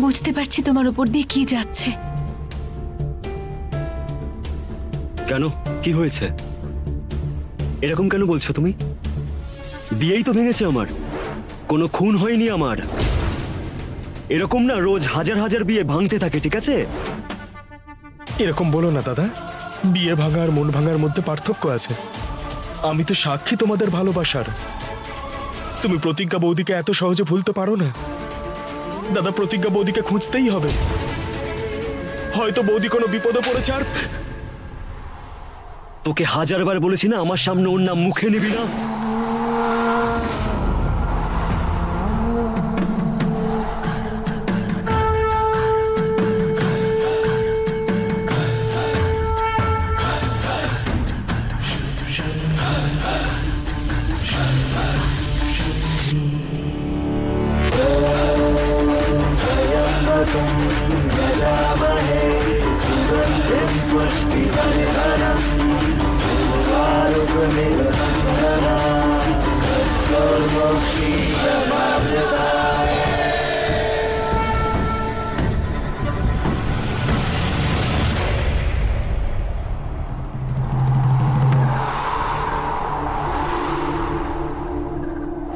বুঝতে পারছি তোমার উপর দিয়ে কি যাচ্ছে। কেন, কি হয়েছে? এরকম কেন বলছো তুমি? বিয়েই তো ভেঙেছে আমার, কোনো খুন হয়নি আমার। এরকম না রোজ হাজার হাজার বিয়ে ভাঙতে থাকে, ঠিক আছে? এরকম বলো না দাদা, বিয়ে ভাঙা আর মন ভাঙার মধ্যে পার্থক্য আছে। আমি তো সাক্ষী তোমাদের ভালোবাসার। তুমি প্রতিজ্ঞা বৌদিকে এত সহজে ভুলতে পারো না দাদা। প্রতিজ্ঞা বৌদিকে খুঁজতেই হবে। হয়তো বৌদি কোনো বিপদে পড়েছে। আর তোকে হাজারবার বলেছি না আমার সামনে ওর নাম মুখে নিবি না।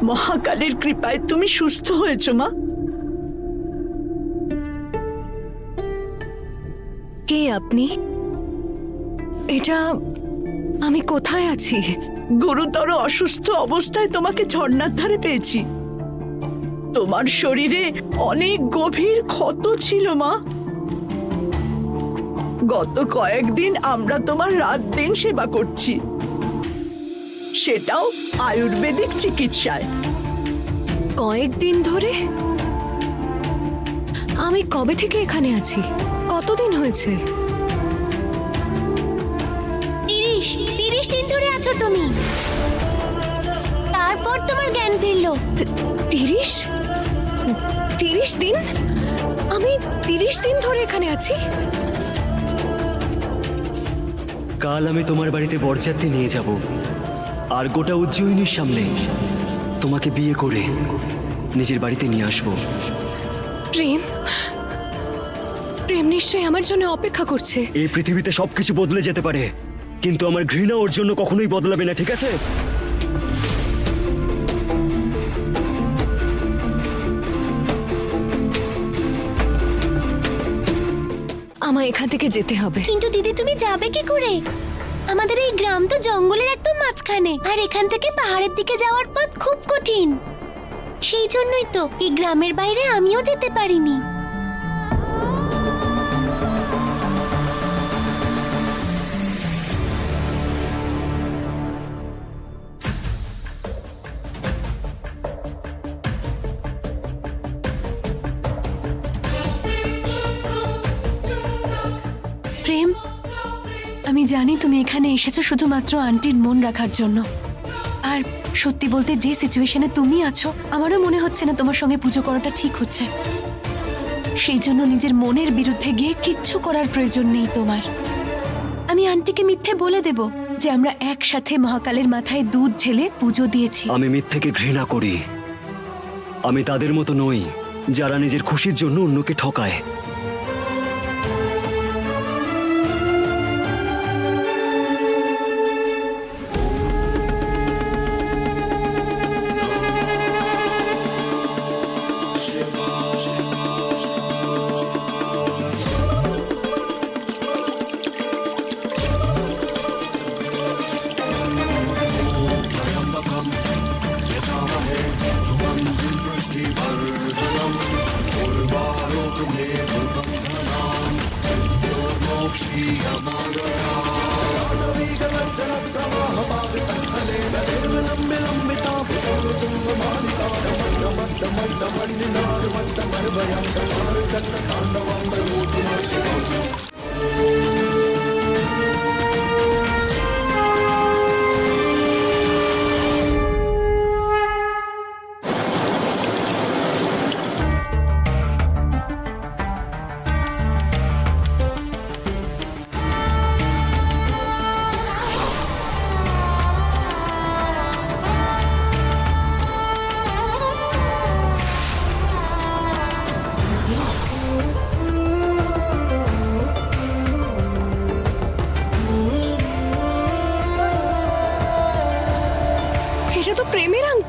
মহাকালের কৃপায় তুমি সুস্থ হয়েছো মা। কে আপনি? এটা আমি কোথায় আছি? গুরুতর অসুস্থ অবস্থায় তোমাকে ঝর্ণার ধারে পেয়েছি। তোমার শরীরে অনেক গভীর ক্ষত ছিল মা। গত কয়েকদিন আমরা তোমার রাত দিন সেবা করছি, সেটাও আয়ুর্বেদিক চিকিৎসায়। কয়েকদিন ধরে? আমি কবে থেকে এখানে আছি? কতদিন হয়েছে? 30 দিন ধরে আছো তুমি। তারপর তোমার জ্ঞান ফিরলো। 30 দিন? আমি 30 দিন ধরে এখানে আছি? কাল আমি তোমার বাড়িতে বরযাত্রী নিয়ে যাব, আর গোটা উজ্জয়িনীর সামনে তোমাকে বিয়ে করে নিজের বাড়িতে নিয়ে আসবো। প্রেম, প্রেম নিশ্চয়ই আমার জন্য অপেক্ষা করছে। এই পৃথিবীতে সবকিছু বদলে যেতে পারে, কিন্তু আমার ঘৃণা ওর জন্য কখনোই বদলাবে না, ঠিক আছে? আমায় এখান থেকে যেতে হবে। কিন্তু দিদি তুমি যাবে কি করে? আমাদের এই গ্রাম তো জঙ্গলের একদম মাঝখানে, আর এখান থেকে পাহাড়ের দিকে যাওয়ার পথ খুব কঠিন। সেই জন্যই তো এই গ্রামের বাইরে আমিও যেতে পারিনি। প্রেম, আমি জানি তুমি এখানে এসেছো শুধুমাত্র আন্টির মন রাখার জন্য। আর সত্যি বলতে যে সিচুয়েশনে তুমি আছো, আমারও মনে হচ্ছে না তোমার সঙ্গে পুজো করাটা ঠিক হচ্ছে। সেই জন্য নিজের মনের বিরুদ্ধে গিয়ে কিচ্ছু করার প্রয়োজন নেই তোমার। আমি আন্টিকে মিথ্যে বলে দেব যে আমরা একসাথে মহাকালের মাথায় দুধ ঢেলে পুজো দিয়েছি। আমি মিথ্যেকে ঘৃণা করি। আমি তাদের মতো নই যারা নিজের খুশির জন্য অন্যকে ঠকায়।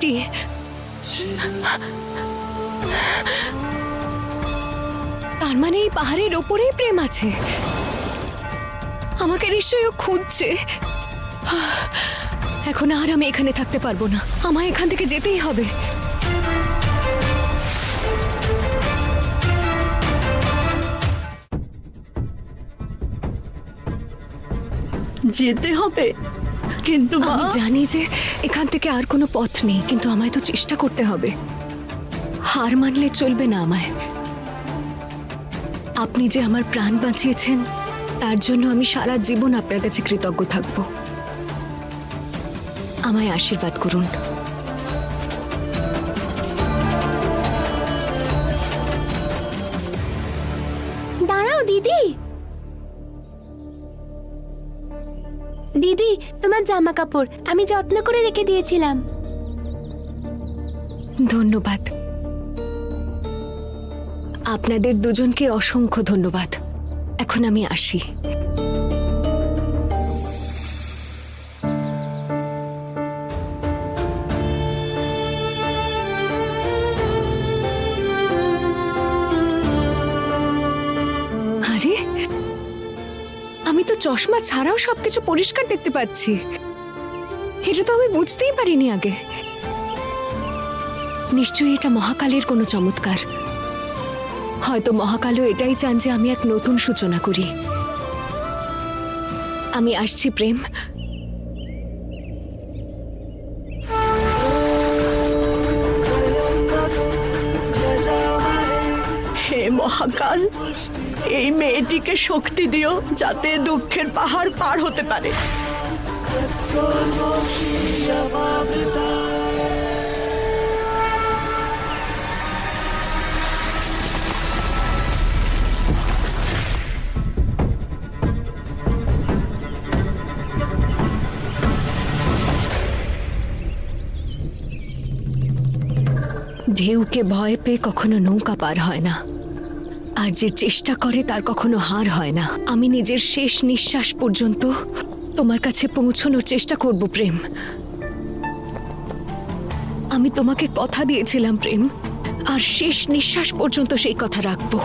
বৃষ্টি, তার মানে এই পাহাড়ের ওপরেই প্রেম আছে। আমাকে নিশ্চয়ই ও খুঁজছে। এখন আর আমি এখানে থাকতে পারবো না, আমায় এখান থেকে যেতেই হবে। যেতে হবে, কিন্তু মা, আমি জানি যে এখান থেকে আর কোনো পথ নেই, কিন্তু আমায় তো চেষ্টা করতে হবে। হার মানলে চলবে না আমায়। আপনি যে আমার প্রাণ বাঁচিয়েছেন তার জন্য আমি সারা জীবন আপনার কাছে কৃতজ্ঞ থাকব। আমায় আশীর্বাদ করুন। দাঁড়াও দিদি। দিদি, তোমার জামা কাপড় আমি যত্ন করে রেখে দিয়েছিলাম। ধন্যবাদ। আপনাদের দুজনকে অসংখ্য ধন্যবাদ। এখন আমি আসি। আরে, আমি তো চশমা ছাড়াও সবকিছু পরিষ্কার দেখতে পাচ্ছি। এটা তো আমি বুঝতেই পারিনি আগে। নিশ্চয়ই এটা মহাকালের কোনো চমৎকার। হয়তো মহাকালও এটাই চান যে আমি এক নতুন সূচনা করি। আমি আসছি প্রেম। হে মহাকাল, এই মেয়েটিকে শক্তি দিও যাতে দুঃখের পাহাড় পার হতে পারে। ঢেউকে ভয় পেয়ে কখনো নৌকা পার হয় না, আর যে চেষ্টা করে তার কখনো হার হয় না। আমি নিজের শেষ নিঃশ্বাস পর্যন্ত তোমার কাছে পৌঁছানোর চেষ্টা করব প্রেম। আমি তোমাকে কথা দিয়েছিলাম প্রেম, আর শেষ নিঃশ্বাস পর্যন্ত সেই কথা রাখবো।